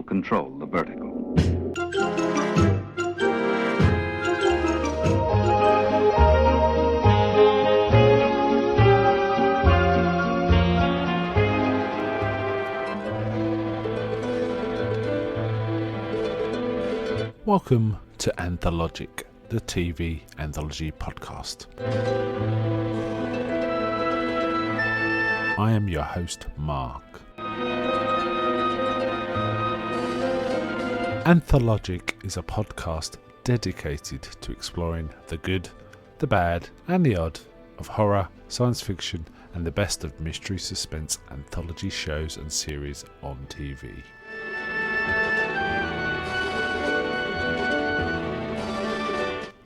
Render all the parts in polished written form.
will control the vertical. Welcome to Anthologic, the TV anthology podcast. I am your host, Mark. Anthologic is a podcast dedicated to exploring the good, the bad, and the odd of horror, science fiction, and the best of mystery suspense anthology shows and series on TV.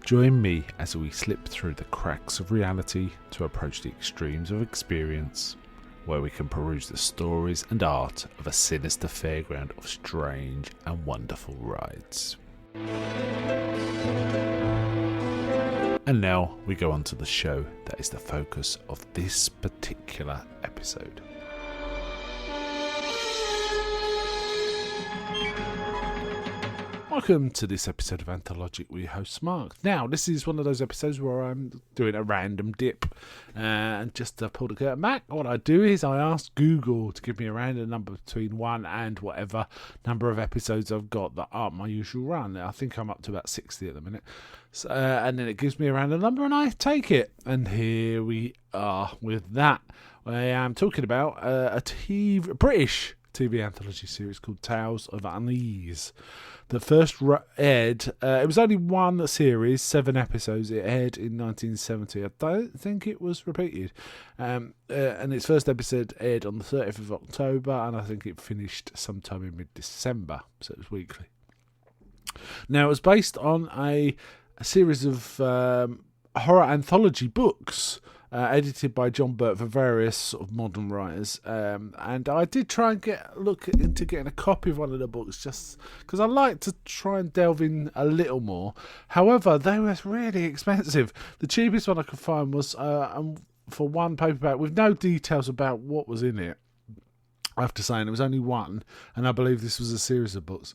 Join me as we slip through the cracks of reality to approach the extremes of experience, where we can peruse the stories and art of a sinister fairground of strange and wonderful rides. And now we go on to the show that is the focus of this particular episode. Welcome to this episode of Anthologic with your host Mark. Now, this is one of those episodes where I'm doing a random dip and just to pull the curtain back, what I do is I ask Google to give me a random number between 1 and whatever number of episodes I've got that aren't my usual run. I think I'm up to about 60 at the minute. So, and then it gives me a random number and I take it. And here we are with that. I am talking about a British TV anthology series called Tales of Unease. The first aired, it was only one series, 7 episodes. It aired in 1970. I don't think it was repeated. And its first episode aired on the 30th of October, and I think it finished sometime in mid-December, so it was weekly. Now, it was based on a series of horror anthology books, edited by John Burt for various sort of modern writers, and I did try and look into getting a copy of one of the books just because I like to try and delve in a little more. However, they were really expensive. The cheapest one I could find was for one paperback with no details about what was in it. I have to say, and it was only one, and I believe this was a series of books.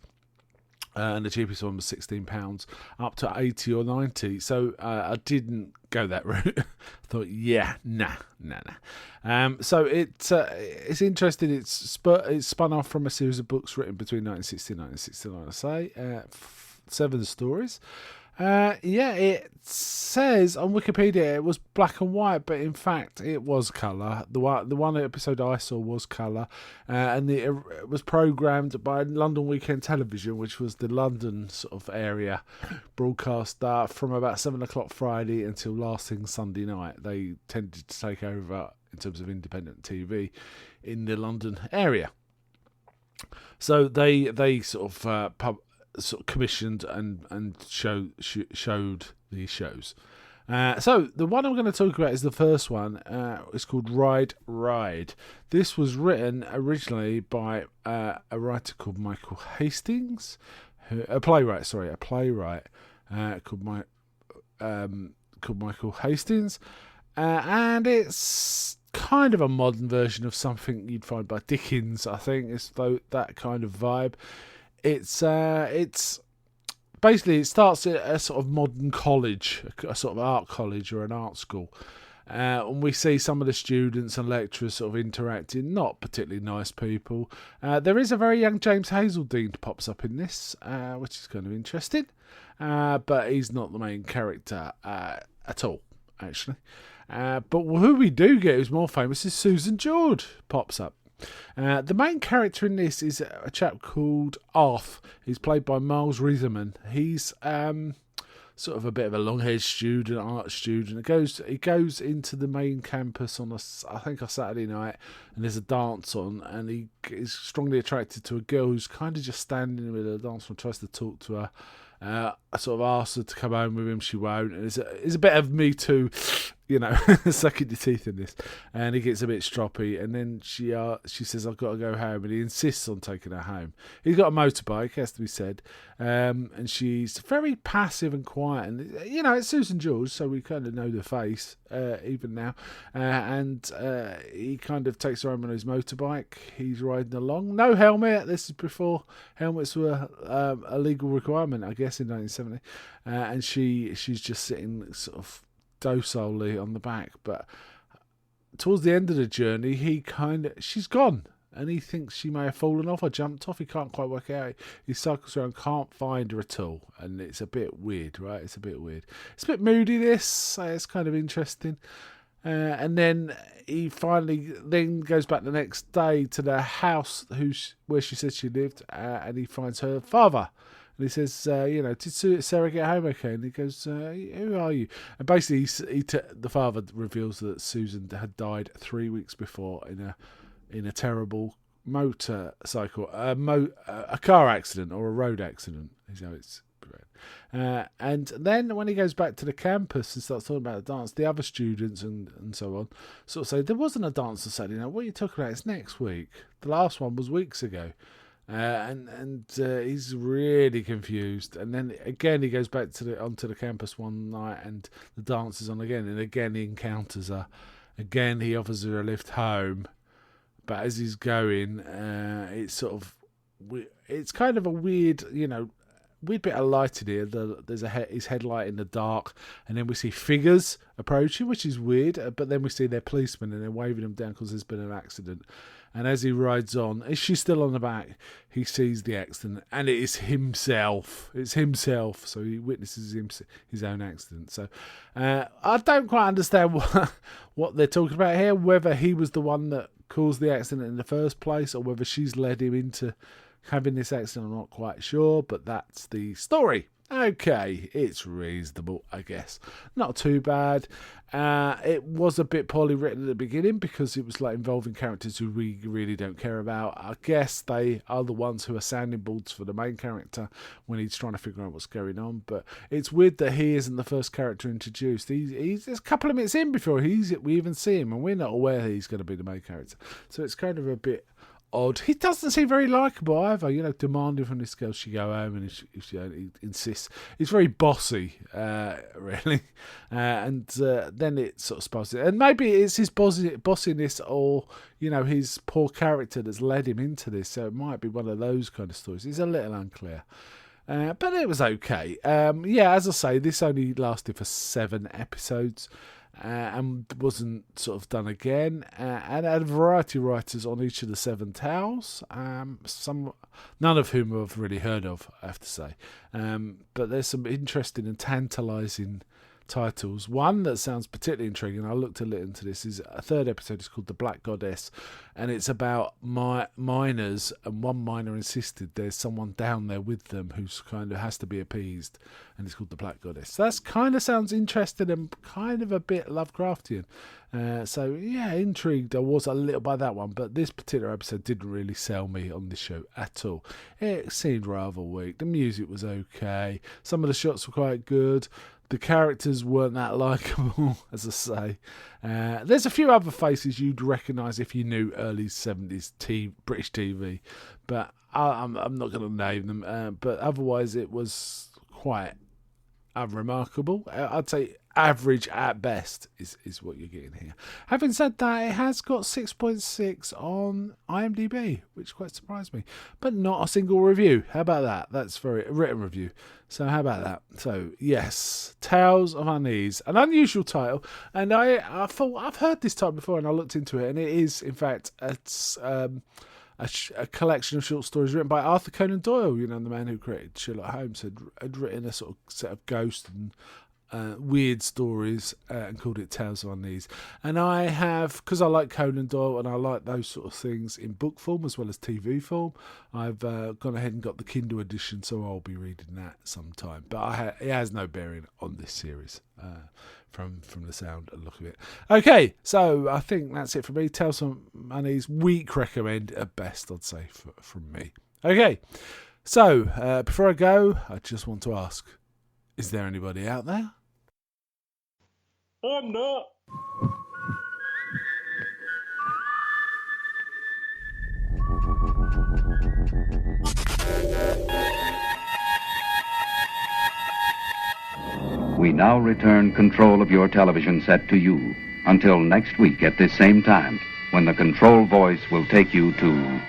And the cheapest one was £16, up to 80 or 90. So I didn't go that route. I thought, nah. So it's interesting. It's spun off from a series of books written between 1960 and 1969. I say 7 stories. It says on Wikipedia it was black and white, but in fact it was colour. The one episode I saw was colour, and it was programmed by London Weekend Television, which was the London sort of area broadcast from about 7 o'clock Friday until last thing Sunday night. They tended to take over in terms of independent TV in the London area. So they sort of commissioned and showed these shows. So the one I'm going to talk about is the first one. It's called Ride. This was written originally by a writer called Michael Hastings, a playwright called Michael Hastings, and it's kind of a modern version of something you'd find by Dickens. I think it's that kind of vibe. It's basically, it starts at a sort of modern college, a sort of art college or an art school, and we see some of the students and lecturers sort of interacting, not particularly nice people. There is a very young James Hazeldine pops up in this, which is kind of interesting, but he's not the main character at all, actually. But who we do get who's more famous is Susan George pops up. The main character in this is a chap called Arth. He's played by Miles Riesemann. He's sort of a bit of a long-haired student, art student. He goes into the main campus on a Saturday night, and there's a dance on, and he is strongly attracted to a girl who's kind of just standing in the middle of the dance floor, tries to talk to her. I sort of asked her to come home with him, she won't. And it's a bit of Me Too sucking your teeth in this, and he gets a bit stroppy, and then she says, I've got to go home, and he insists on taking her home. He's got a motorbike, has to be said, and she's very passive and quiet, and it's Susan George, so we kind of know the face even now, and he kind of takes her home on his motorbike. He's riding along, no helmet. This is before helmets were a legal requirement, I guess, in 1970, and she's just sitting sort of docilely on the back, but towards the end of the journey, she's gone, and he thinks she may have fallen off or jumped off. He can't quite work it out. He cycles around, can't find her at all, and it's a bit weird, right? It's a bit weird. It's a bit moody, this. It's kind of interesting. And then he finally then goes back the next day to the house where she said she lived, and he finds her father. And he says, did Sarah get home okay? And he goes, who are you? And basically, the father reveals that Susan had died 3 weeks before in a terrible motorcycle, a car accident or a road accident, is how it's and then when he goes back to the campus and starts talking about the dance, the other students and so on sort of say, there wasn't a dance on Saturday night. What are you talking about? It's next week. The last one was weeks ago. And he's really confused, and then again he goes back onto the campus one night, and the dance is on again, and again he encounters her. Again he offers her a lift home, but as he's going, it's kind of a weird, weird bit of light in here. There's his headlight in the dark, and then we see figures approaching, which is weird. But then we see their policemen, and they're waving them down because there's been an accident. And as he rides on, is she still on the back? He sees the accident, and it is himself. It's himself, so he witnesses his own accident. So I don't quite understand what they're talking about here, whether he was the one that caused the accident in the first place, or whether she's led him into having this accident. I'm not quite sure, but that's the story. Okay, it's reasonable, I guess. Not too bad. It was a bit poorly written at the beginning because it was like involving characters who we really don't care about. I guess they are the ones who are sounding boards for the main character when he's trying to figure out what's going on. But it's weird that he isn't the first character introduced. He's a couple of minutes in before we even see him, and we're not aware he's going to be the main character. So it's kind of a bit odd. He doesn't seem very likeable either, demanding from this girl she go home, and he insists. He's very bossy, really, and then it sort of spouts it. And maybe it's his bossiness or his poor character that's led him into this, so it might be one of those kind of stories. It's a little unclear. But it was okay. As I say, this only lasted for 7 episodes. And wasn't sort of done again, and had a variety of writers on each of the 7 tales, none of whom I've really heard of, I have to say, but there's some interesting and tantalising titles. One that sounds particularly intriguing, I looked a little into this, is a 3rd episode. It's called The Black Goddess, and it's about miners, and one miner insisted there's someone down there with them who's kind of has to be appeased, and it's called The Black Goddess. So that's kind of sounds interesting and kind of a bit Lovecraftian. Intrigued I was a little by that one, but this particular episode didn't really sell me on this show at all. It seemed rather weak. The music was okay. Some of the shots were quite good. The characters weren't that likeable, as I say. There's a few other faces you'd recognise if you knew early 70s British TV, but I'm not going to name them. But otherwise, it was quite unremarkable. I'd say average at best is what you're getting here. Having said that, it has got 6.6 on IMDb, which quite surprised me, but not a single review. How about that? That's very written review. So how about that? So yes, Tales of Unease, an unusual title, and I thought I've heard this title before, and I looked into it, and it is in fact a collection of short stories written by Arthur Conan Doyle, the man who created Sherlock Holmes, had written a sort of set of ghost and weird stories and called it Tales of Unease. And I have, because I like Conan Doyle and I like those sort of things in book form as well as TV form, I've gone ahead and got the Kindle edition, so I'll be reading that sometime. But it has no bearing on this series from the sound and look of it. Okay, so I think that's it for me. Tales of Unease, weak recommend at best, I'd say, from me. Okay, so before I go, I just want to ask, is there anybody out there? I'm not. We now return control of your television set to you until next week at this same time, when the control voice will take you to